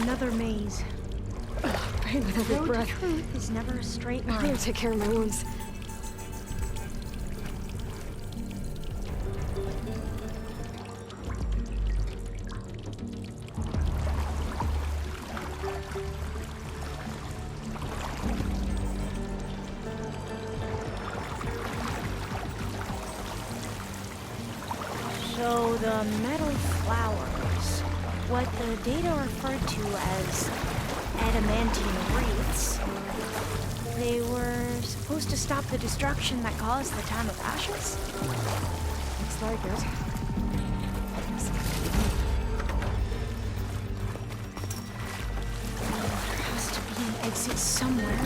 another maze. Pain with every Road to breath. truth is never a straight I'm line. gonna take care of my wounds. So the metal flowers, what the data referred to as adamantine wreaths, they were supposed to stop the destruction that caused the Time of Ashes? Looks like it. There has to be an exit somewhere.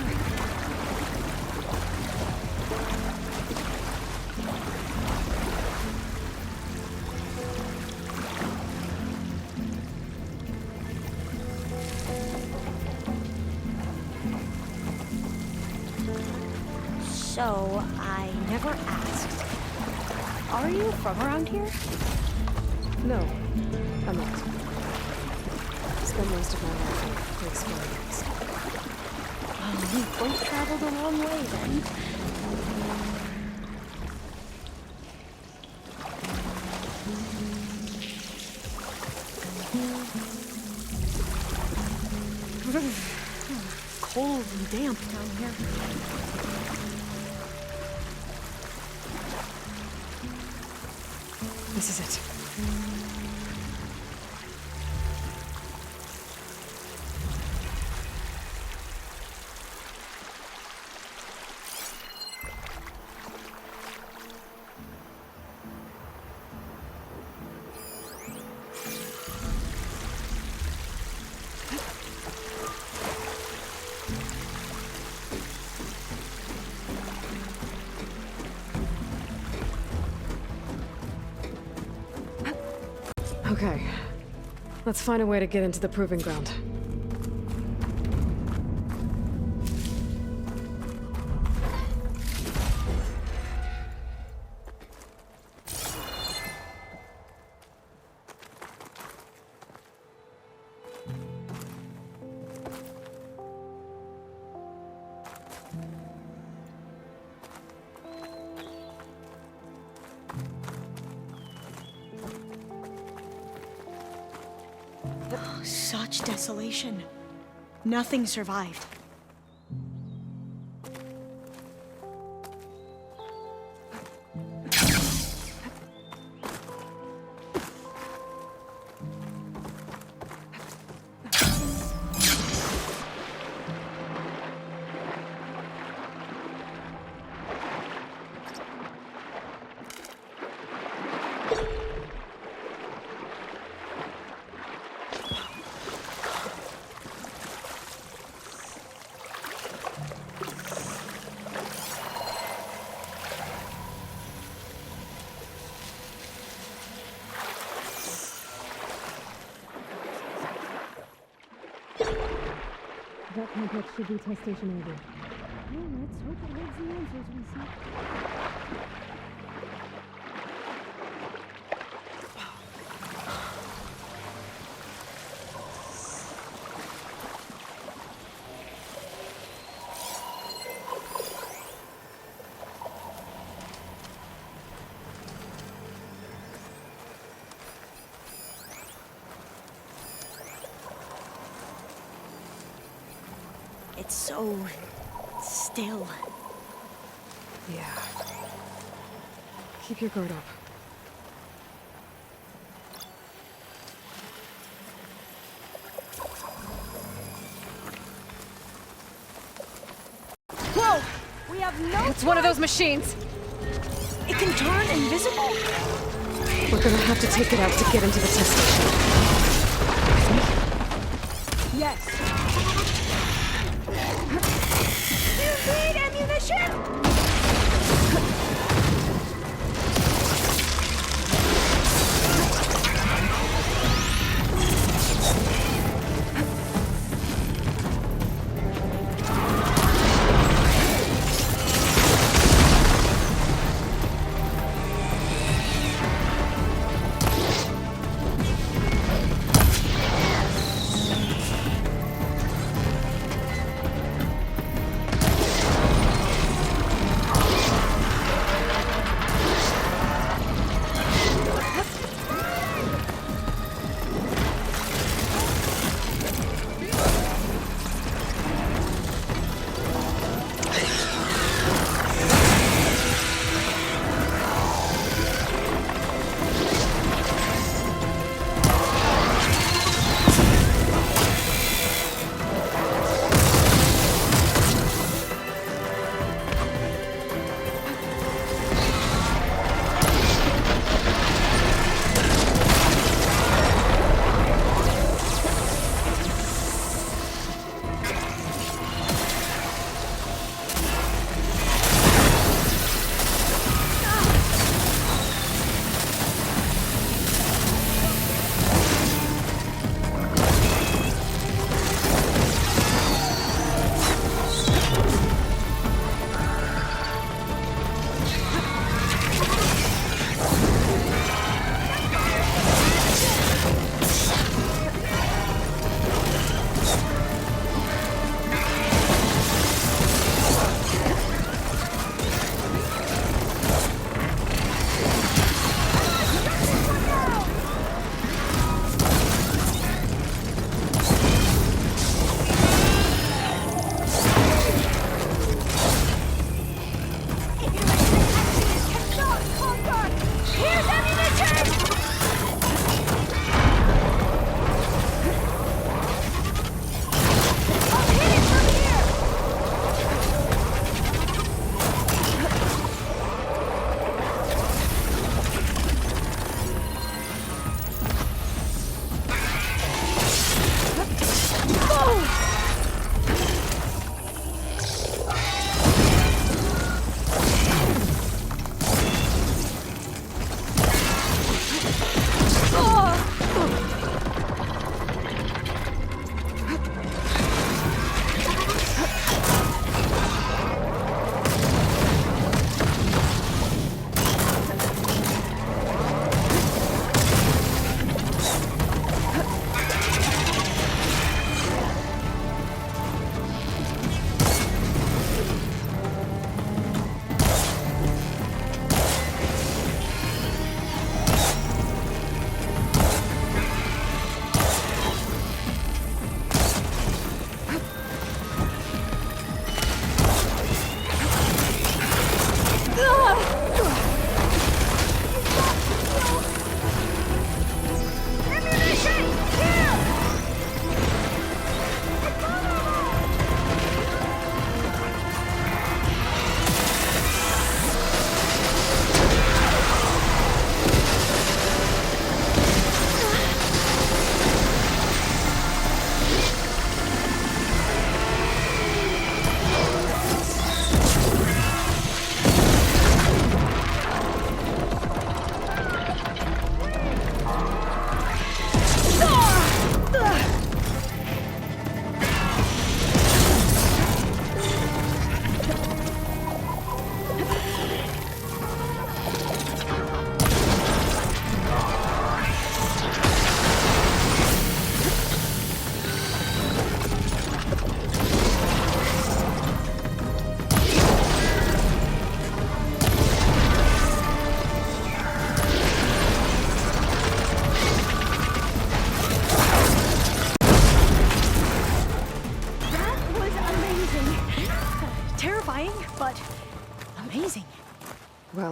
So, I never asked. Are you from around here? No, I'm not. Spent most of my life experience. Well, we both traveled a long way then. Cold and damp down here. This is it. Okay. Let's find a way to get into the proving ground. Such desolation. Nothing survived. That complex should be test station ready. Well, let's hope it holds the answers we seek. It's so still. Yeah. Keep your guard up. Whoa! We have no. It's one of those machines! It can turn invisible? We're gonna have to take it out to get into the test station. Yes. You need ammunition?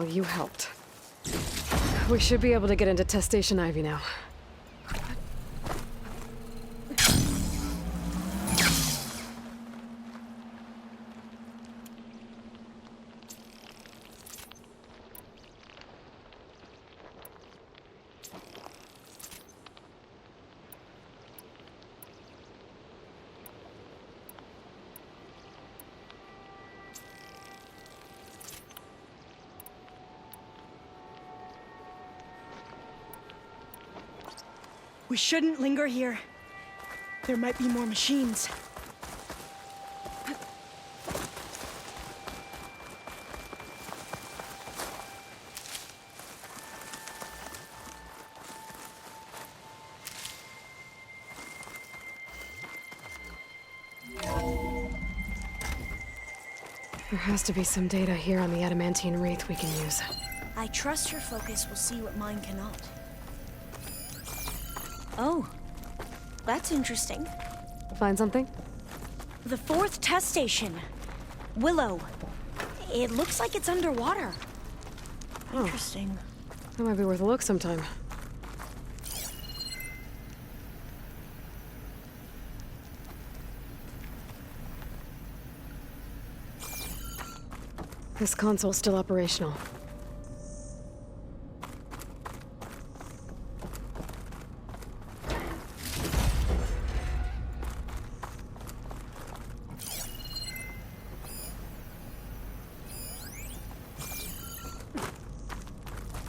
Well, you helped. We should be able to get into Test Station Ivy now. We shouldn't linger here. There might be more machines. There has to be some data here on the adamantine wreath we can use. I trust your focus will see what mine cannot. Oh, that's interesting. Find something? The 4th test station. Willow. It looks like it's underwater. Oh. Interesting. That might be worth a look sometime. This console's still operational.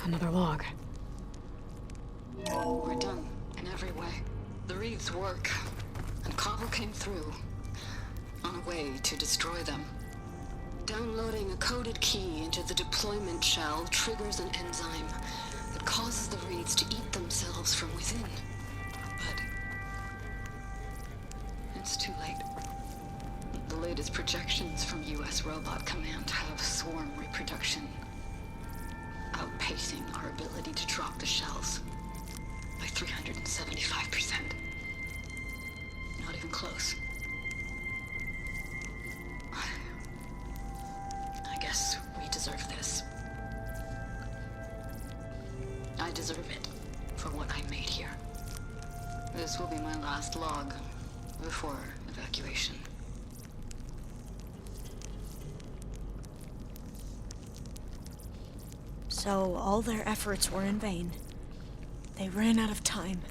Another log. We're done, in every way. The wreaths work, and Cobble came through, on a way to destroy them. Downloading a coded key into the deployment shell triggers an enzyme that causes the wreaths to eat themselves from within. But it's too late. The latest projections from US Robot Command have swarm reproduction outpacing our ability to drop the shells by 375%. Not even close. I guess we deserve this. I deserve it for what I made here. This will be my last log before evacuation. So all their efforts were in vain. They ran out of time.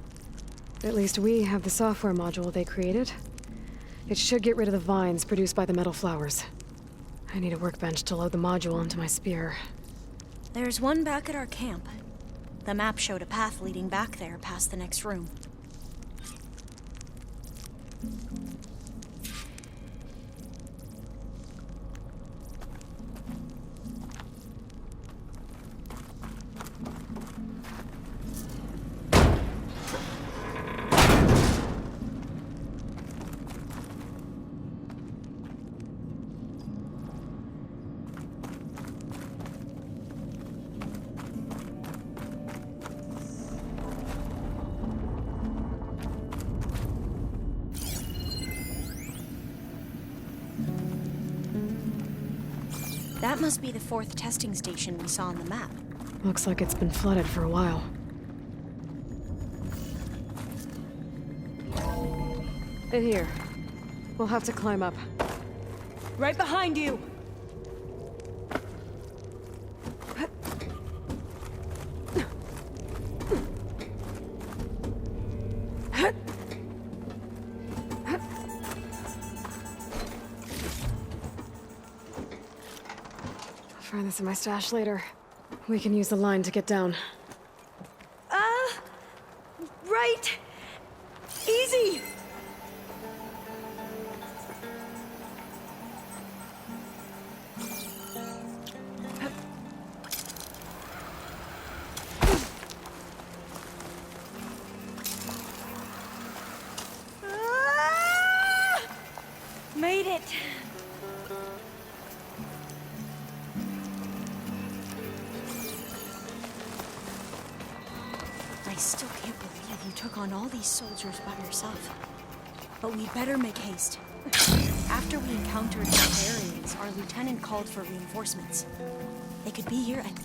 At least we have the software module they created. It should get rid of the vines produced by the metal flowers. I need a workbench to load the module into my spear. There's one back at our camp. The map showed a path leading back there past the next room. That must be the 4th testing station we saw on the map. Looks like it's been flooded for a while. In here. We'll have to climb up. Right behind you! I'll find this in my stash later. We can use the line to get down. Right! Easy! Made it! I still can't believe you took on all these soldiers by yourself. But we'd better make haste. After we encountered barbarians, our lieutenant called for reinforcements. They could be here and...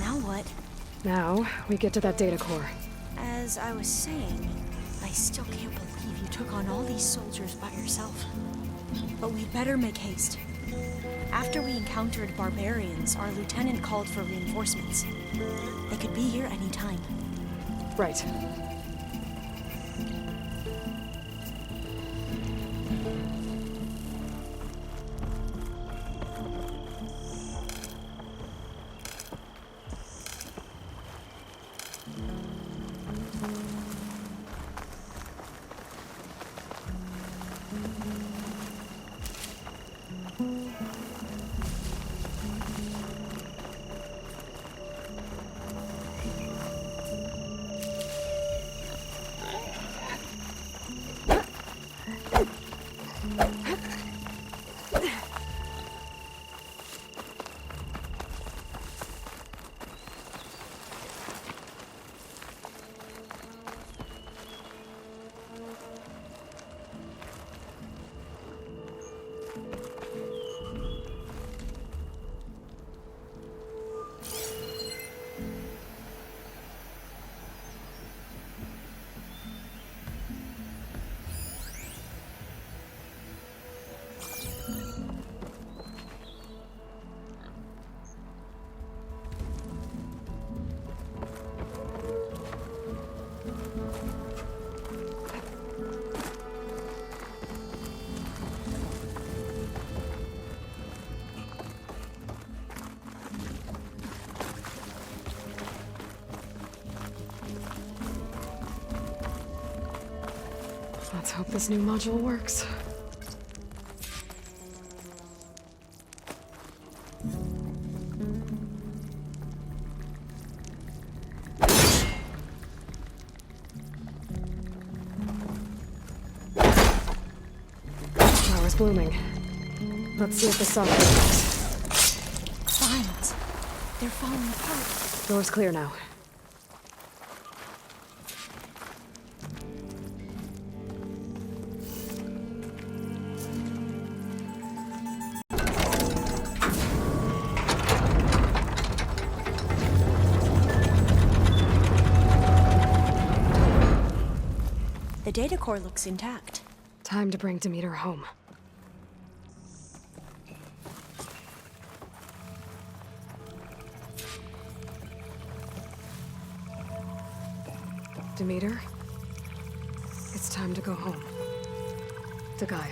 Now what? Now, we get to that data core. As I was saying, I still can't believe you took on all these soldiers by yourself. But we'd better make haste. After we encountered barbarians, our lieutenant called for reinforcements. They could be here any time. Right. Let's hope this new module works. blooming. Let's see if the software works. Vines. They're falling apart. Door's clear now. The data core looks intact. Time to bring Demeter home. Demeter, it's time to go home. To Gaia.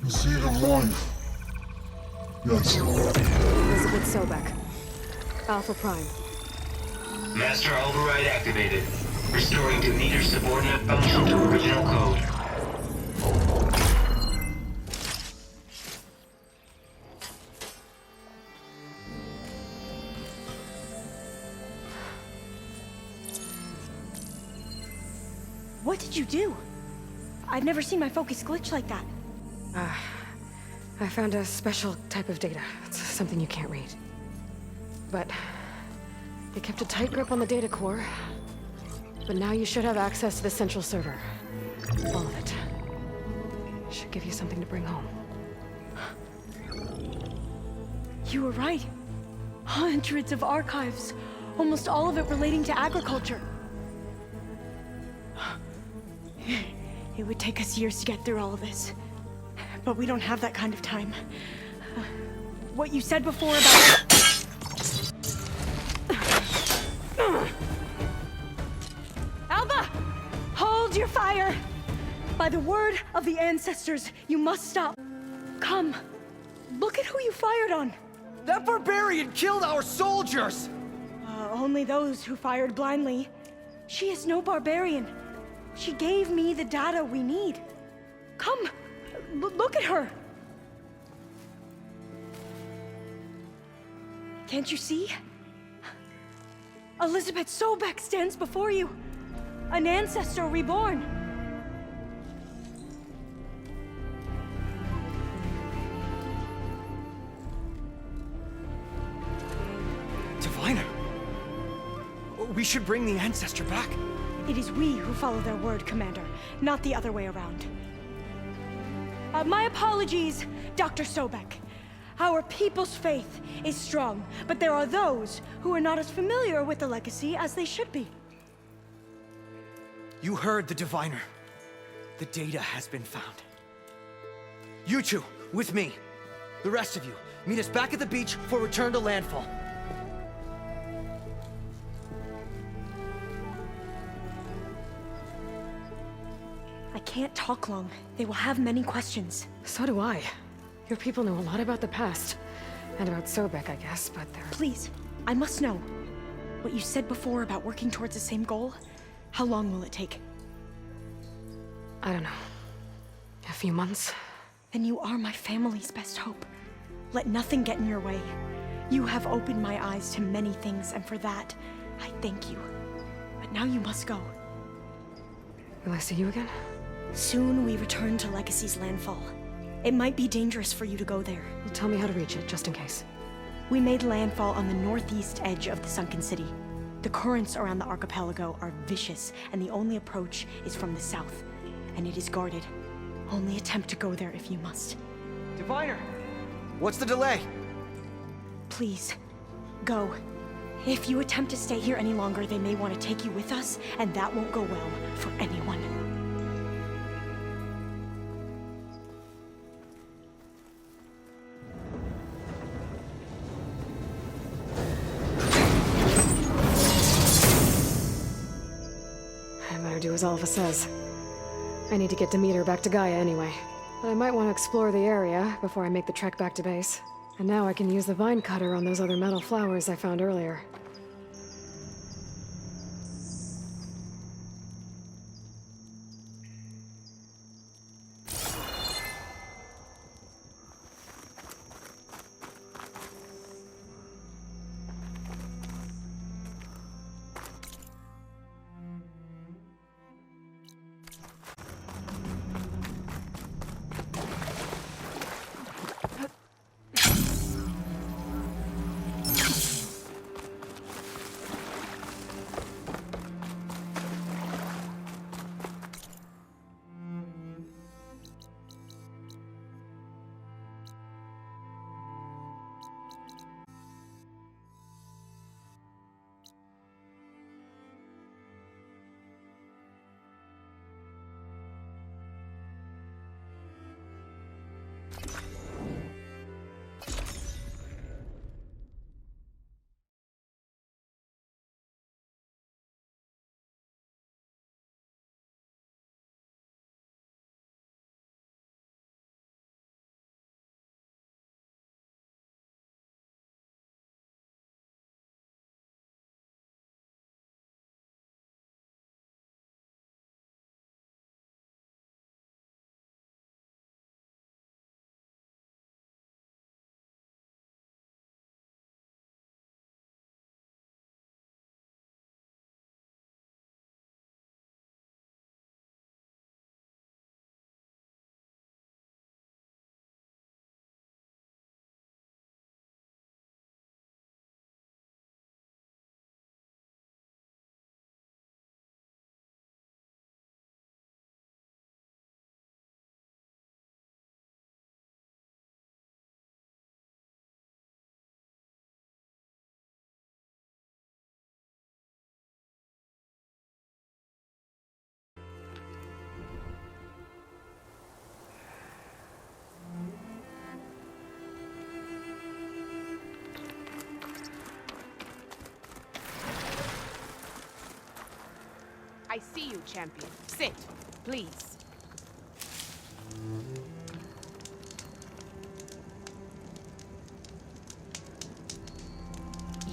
The seed of life. Yes. Elizabeth Sobek. Alpha Prime. Master override activated. Restoring Demeter's subordinate function to original code. What did you do? I've never seen my focus glitch like that. I found a special type of data. It's something you can't read. But you kept a tight grip on the data core. But now you should have access to the central server. All of it. Should give you something to bring home. You were right. Hundreds of archives. Almost all of it relating to agriculture. It would take us years to get through all of this. But we don't have that kind of time. What you said before about... Alba! Hold your fire! By the word of the ancestors, you must stop. Come. Look at who you fired on. That barbarian killed our soldiers! Only those who fired blindly. She is no barbarian. She gave me the data we need. Come, look at her. Can't you see? Elizabeth Sobek stands before you. An ancestor reborn. Diviner! We should bring the ancestor back. It is we who follow their word, Commander, not the other way around. My apologies, Dr. Sobek. Our people's faith is strong, but there are those who are not as familiar with the legacy as they should be. You heard the diviner. The data has been found. You two, with me. The rest of you, meet us back at the beach for return to landfall. I can't talk long. They will have many questions. So do I. Your people know a lot about the past. And about Sobek, I guess, but they're... Please, I must know. What you said before about working towards the same goal, how long will it take? I don't know. A few months? Then you are my family's best hope. Let nothing get in your way. You have opened my eyes to many things, and for that, I thank you. But now you must go. Will I see you again? Soon we return to Legacy's landfall. It might be dangerous for you to go there. Well, tell me how to reach it, just in case. We made landfall on the northeast edge of the sunken city. The currents around the archipelago are vicious, and the only approach is from the south. And it is guarded. Only attempt to go there if you must. Diviner! What's the delay? Please, go. If you attempt to stay here any longer, they may want to take you with us, and that won't go well for anyone. I better do as Alpha says. I need to get Demeter back to Gaia anyway. But I might want to explore the area before I make the trek back to base. And now I can use the vine cutter on those other metal flowers I found earlier. I see you, champion. Sit, please.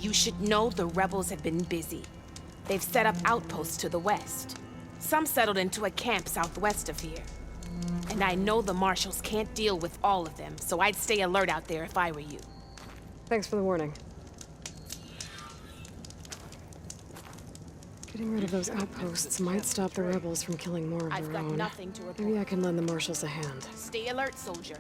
You should know the rebels have been busy. They've set up outposts to the west. Some settled into a camp southwest of here. And I know the marshals can't deal with all of them, so I'd stay alert out there if I were you. Thanks for the warning. Getting rid of those outposts might stop the rebels from killing more of I've their got own. nothing to report. Maybe I can lend the marshals a hand. Stay alert, soldier.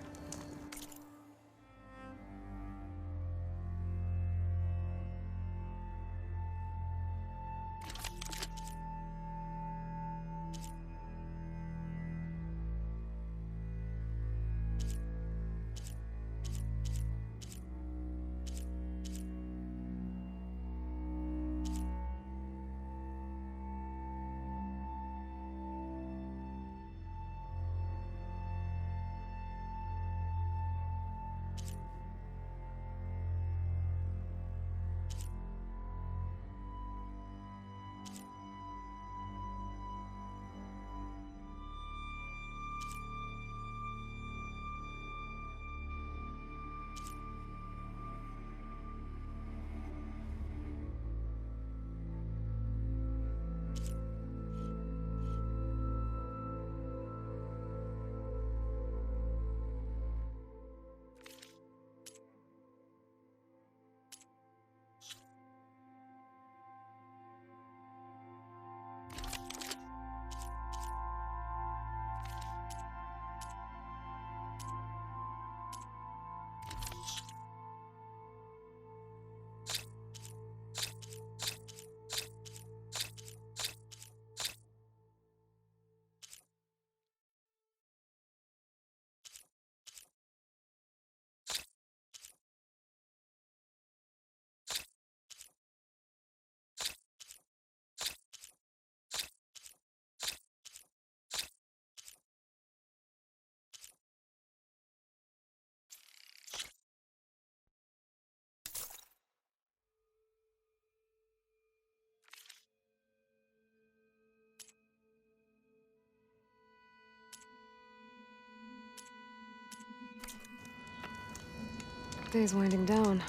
Day's winding down.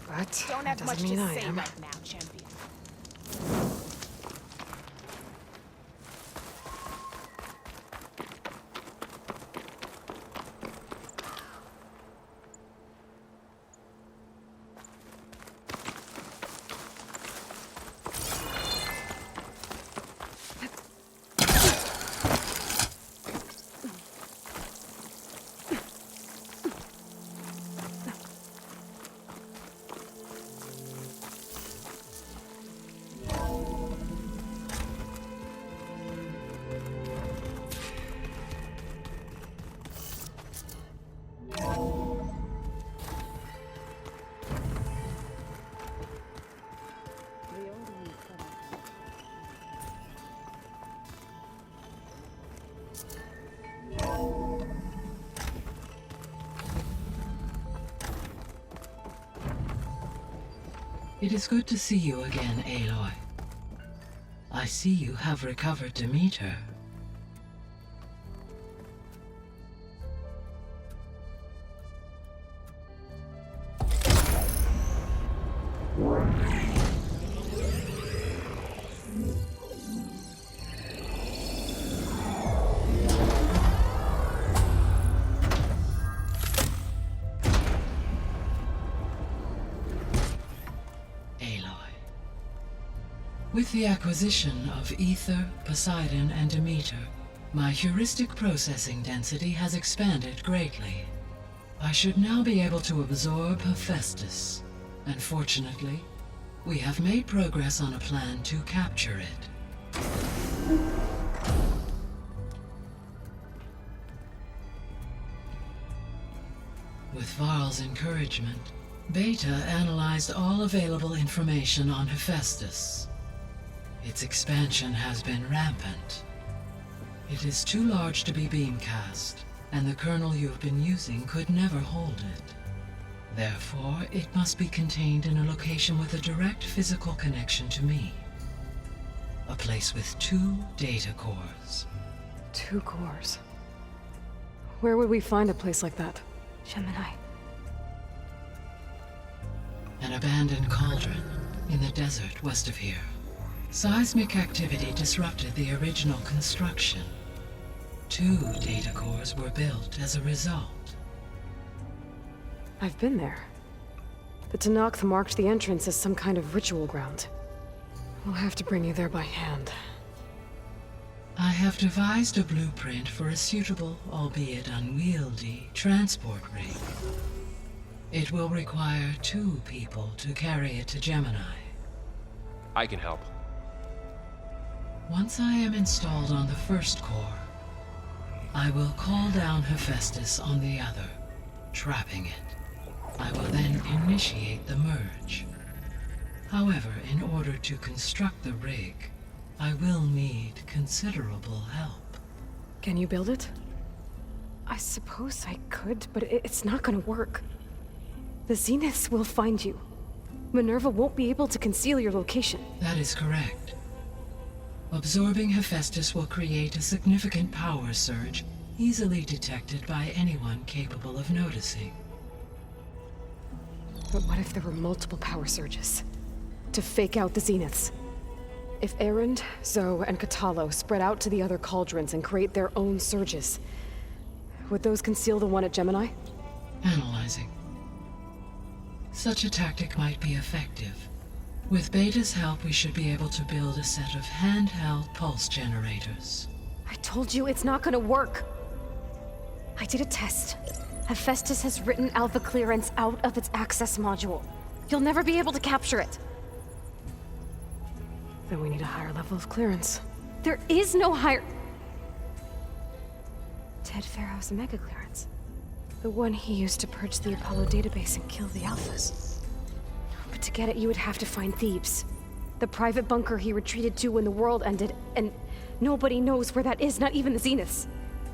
But Don't that have much doesn't to mean I say am. right now, champion. It is good to see you again, Aloy. I see you have recovered Demeter. With the acquisition of Ether, Poseidon, and Demeter, my heuristic processing density has expanded greatly. I should now be able to absorb Hephaestus, and fortunately, we have made progress on a plan to capture it. With Varl's encouragement, Beta analyzed all available information on Hephaestus. Its expansion has been rampant. It is too large to be beamcast, and the kernel you have been using could never hold it. Therefore, it must be contained in a location with a direct physical connection to me. A place with 2 data cores. 2 cores. Where would we find a place like that? Gemini. An abandoned cauldron in the desert west of here. Seismic activity disrupted the original construction. 2 data cores were built as a result. I've been there. The Tenakth marked the entrance as some kind of ritual ground. We'll have to bring you there by hand. I have devised a blueprint for a suitable, albeit unwieldy, transport rig. It will require 2 people to carry it to Gemini. I can help. Once I am installed on the first core, I will call down Hephaestus on the other, trapping it. I will then initiate the merge. However, in order to construct the rig, I will need considerable help. Can you build it? I suppose I could, but it's not gonna work. The Zeniths will find you. Minerva won't be able to conceal your location. That is correct. Absorbing Hephaestus will create a significant power surge, easily detected by anyone capable of noticing. But what if there were multiple power surges? To fake out the Zeniths? If Erend, Zoe, and Katalo spread out to the other cauldrons and create their own surges, would those conceal the one at Gemini? Analyzing. Such a tactic might be effective. With Beta's help, we should be able to build a set of handheld pulse generators. I told you it's not gonna work. I did a test. Hephaestus has written Alpha clearance out of its access module. You'll never be able to capture it. Then we need a higher level of clearance. There is no higher... Ted Pharaoh's mega clearance. The one he used to purge the Apollo database and kill the Alphas. But to get it, you would have to find Thebes. The private bunker he retreated to when the world ended, and nobody knows where that is, not even the Zeniths.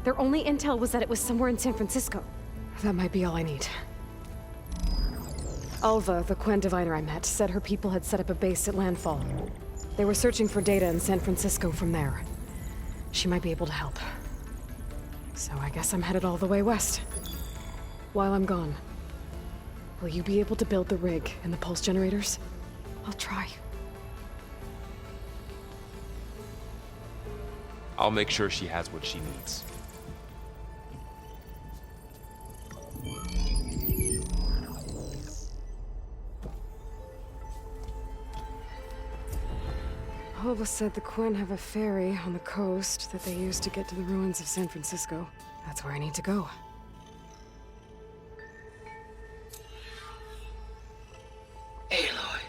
Their only intel was that it was somewhere in San Francisco. That might be all I need. Alva, the Quen diviner I met, said her people had set up a base at landfall. They were searching for data in San Francisco from there. She might be able to help. So I guess I'm headed all the way west. While I'm gone, will you be able to build the rig and the pulse generators? I'll try. I'll make sure she has what she needs. Alva said the Quen have a ferry on the coast that they use to get to the ruins of San Francisco. That's where I need to go. Aloy,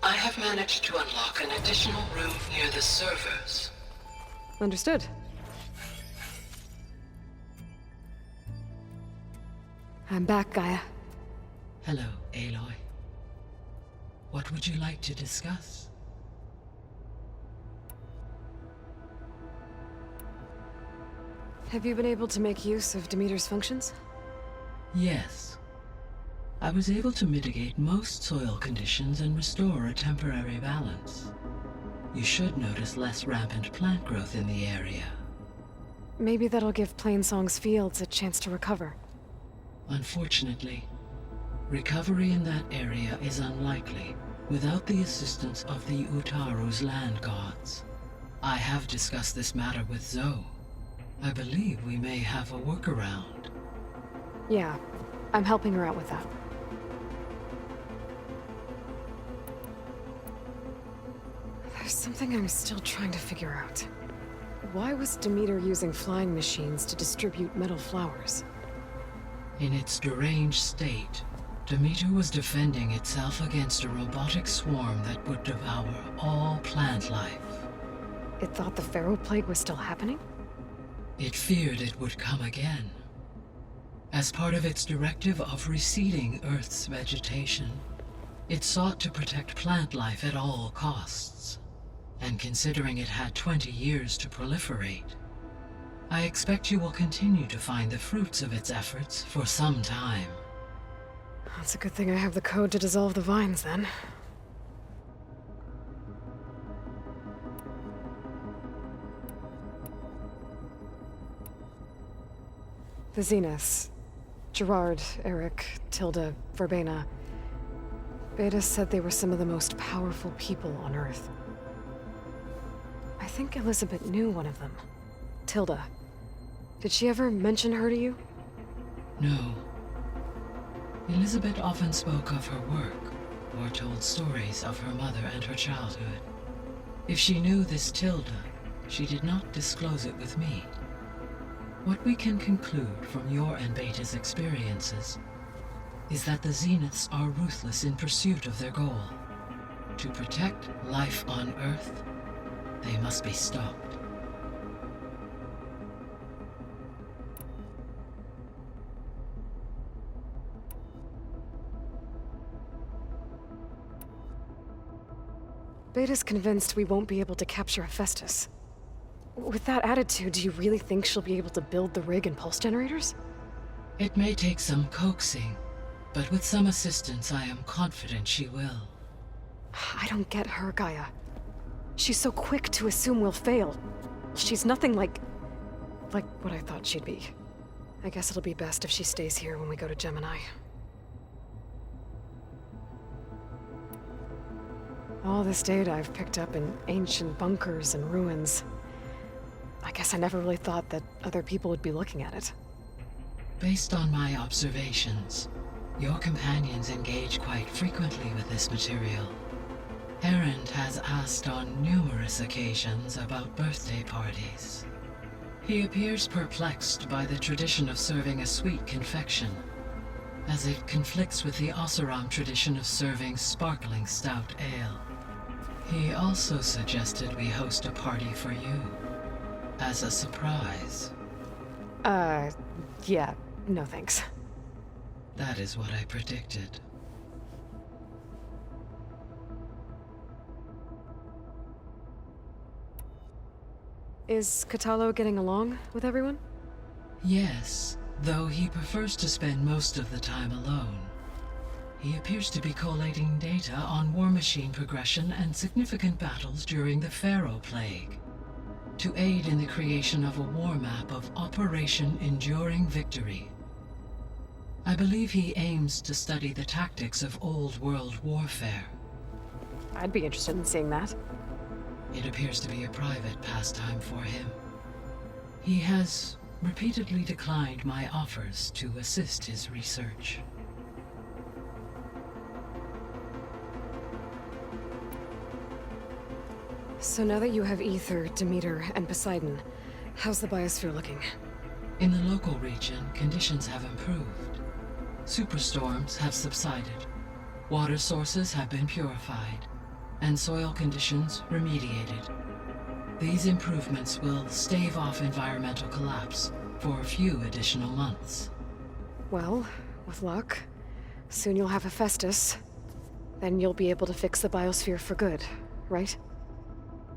I have managed to unlock an additional room near the servers. Understood. I'm back, Gaia. Hello, Aloy. What would you like to discuss? Have you been able to make use of Demeter's functions? Yes. I was able to mitigate most soil conditions and restore a temporary balance. You should notice less rampant plant growth in the area. Maybe that'll give Plainsong's fields a chance to recover. Unfortunately, recovery in that area is unlikely without the assistance of the Utaru's land gods. I have discussed this matter with Zoe. I believe we may have a workaround. Yeah, I'm helping her out with that. There's something I'm still trying to figure out. Why was Demeter using flying machines to distribute metal flowers? In its deranged state, Demeter was defending itself against a robotic swarm that would devour all plant life. It thought the Pharaoh Plague was still happening? It feared it would come again. As part of its directive of reseeding Earth's vegetation, it sought to protect plant life at all costs. And considering it had 20 years to proliferate, I expect you will continue to find the fruits of its efforts for some time. That's a good thing I have the code to dissolve the vines, then. The Zeniths. Gerard, Eric, Tilda, Verbena. Beta said they were some of the most powerful people on Earth. I think Elizabeth knew one of them. Tilda. Did she ever mention her to you? No. Elizabeth often spoke of her work, or told stories of her mother and her childhood. If she knew this Tilda, she did not disclose it with me. What we can conclude from your and Beta's experiences is that the Zeniths are ruthless in pursuit of their goal. To protect life on Earth, they must be stopped. Beta's convinced we won't be able to capture Hephaestus. With that attitude, do you really think she'll be able to build the rig and pulse generators? It may take some coaxing, but with some assistance, I am confident she will. I don't get her, Gaia. She's so quick to assume we'll fail. She's nothing like what I thought she'd be. I guess it'll be best if she stays here when we go to Gemini. All this data I've picked up in ancient bunkers and ruins. I guess I never really thought that other people would be looking at it. Based on my observations, your companions engage quite frequently with this material. Erend has asked on numerous occasions about birthday parties. He appears perplexed by the tradition of serving a sweet confection, as it conflicts with the Oseram tradition of serving sparkling stout ale. He also suggested we host a party for you, as a surprise. Yeah, no thanks. That is what I predicted. Is Katalo getting along with everyone? Yes, though he prefers to spend most of the time alone. He appears to be collating data on war machine progression and significant battles during the Pharaoh Plague, to aid in the creation of a war map of Operation Enduring Victory. I believe he aims to study the tactics of old world warfare. I'd be interested in seeing that. It appears to be a private pastime for him. He has repeatedly declined my offers to assist his research. So now that you have Ether, Demeter, and Poseidon, how's the biosphere looking? In the local region, conditions have improved. Superstorms have subsided, water sources have been purified, and soil conditions remediated. These improvements will stave off environmental collapse for a few additional months. Well, with luck, soon you'll have Hephaestus. Then you'll be able to fix the biosphere for good, right?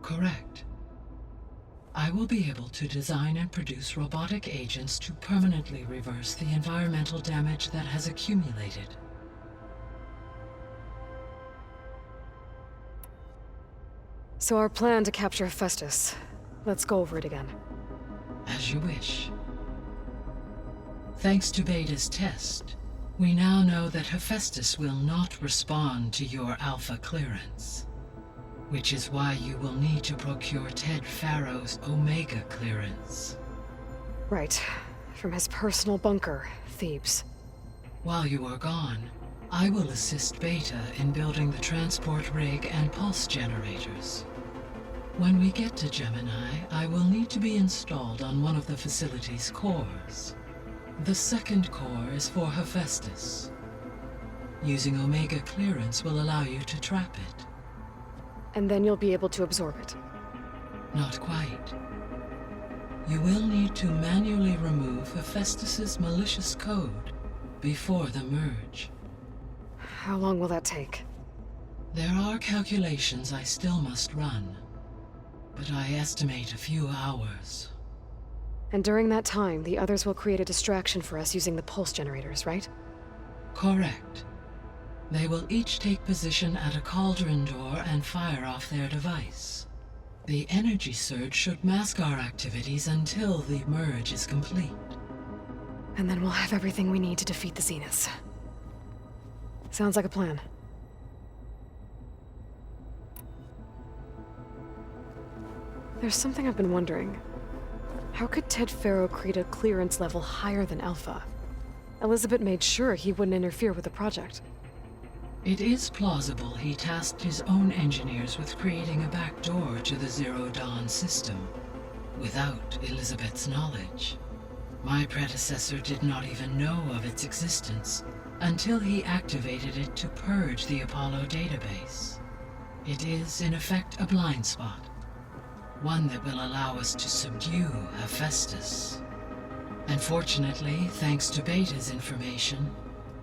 Correct. I will be able to design and produce robotic agents to permanently reverse the environmental damage that has accumulated. So our plan to capture Hephaestus. Let's go over it again. As you wish. Thanks to Beta's test, we now know that Hephaestus will not respond to your Alpha clearance. Which is why you will need to procure Ted Pharaoh's Omega clearance. Right. From his personal bunker, Thebes. While you are gone, I will assist Beta in building the transport rig and pulse generators. When we get to Gemini, I will need to be installed on one of the facility's cores. The second core is for Hephaestus. Using Omega clearance will allow you to trap it. And then you'll be able to absorb it. Not quite. You will need to manually remove Hephaestus's malicious code before the merge. How long will that take? There are calculations I still must run, but I estimate a few hours. And during that time, the others will create a distraction for us using the pulse generators, right? Correct. They will each take position at a cauldron door and fire off their device. The energy surge should mask our activities until the merge is complete. And then we'll have everything we need to defeat the Zeniths. Sounds like a plan. There's something I've been wondering. How could Ted Faro create a clearance level higher than Alpha? Elizabeth made sure he wouldn't interfere with the project. It is plausible he tasked his own engineers with creating a backdoor to the Zero Dawn system, without Elizabeth's knowledge. My predecessor did not even know of its existence until he activated it to purge the Apollo database. It is, in effect, a blind spot. One that will allow us to subdue Hephaestus. And fortunately, thanks to Beta's information,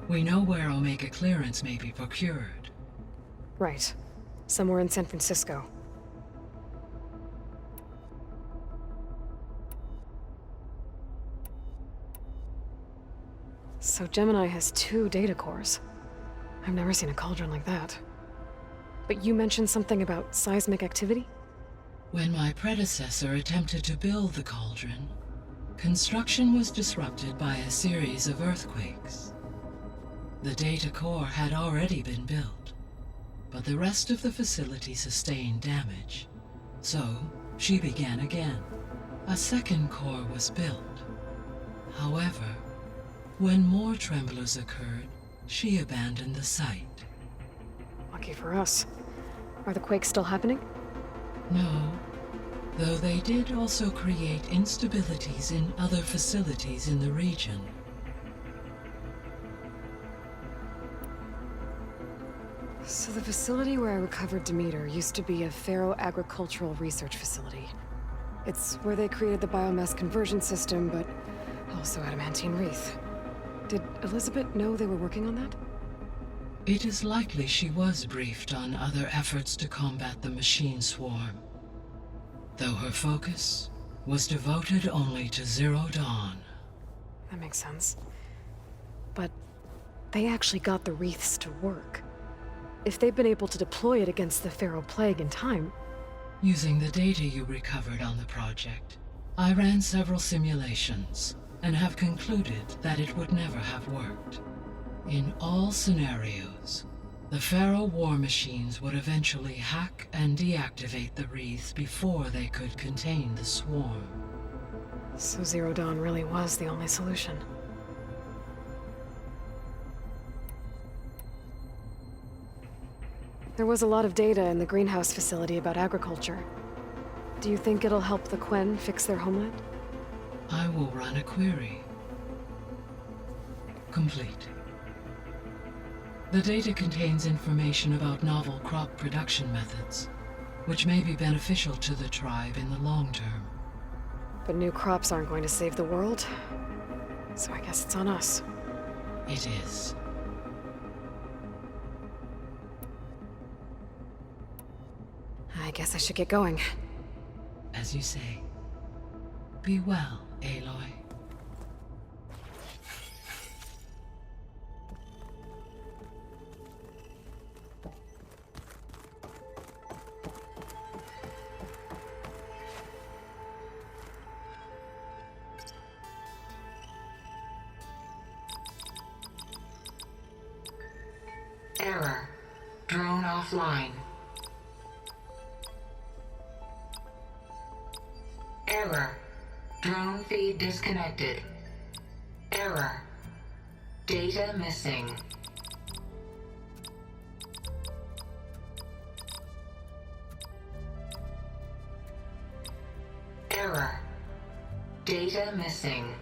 we know where Omega clearance may be procured. Right. Somewhere in San Francisco. So Gemini has 2 data cores. I've never seen a cauldron like that. But you mentioned something about seismic activity? When my predecessor attempted to build the cauldron, construction was disrupted by a series of earthquakes. The data core had already been built, but the rest of the facility sustained damage. So, she began again. A second core was built. However, when more tremblers occurred, she abandoned the site. Lucky for us. Are the quakes still happening? No, though they did also create instabilities in other facilities in the region. So the facility where I recovered Demeter used to be a Faro agricultural research facility. It's where they created the biomass conversion system, but also adamantine wreath. Did Elizabeth know they were working on that? It is likely she was briefed on other efforts to combat the machine swarm, though her focus was devoted only to Zero Dawn. That makes sense. But they actually got the wreaths to work. If they've been able to deploy it against the Faro Plague in time... Using the data you recovered on the project, I ran several simulations and have concluded that it would never have worked. In all scenarios, the Faro war machines would eventually hack and deactivate the wreaths before they could contain the swarm. So Zero Dawn really was the only solution. There was a lot of data in the greenhouse facility about agriculture. Do you think it'll help the Quen fix their homeland? I will run a query. Complete. The data contains information about novel crop production methods, which may be beneficial to the tribe in the long term. But new crops aren't going to save the world, so I guess it's on us. It is. I guess I should get going. As you say. Be well, Aloy. Error. Drone offline. Error. Drone feed disconnected. Error. Data missing. Error. Data missing.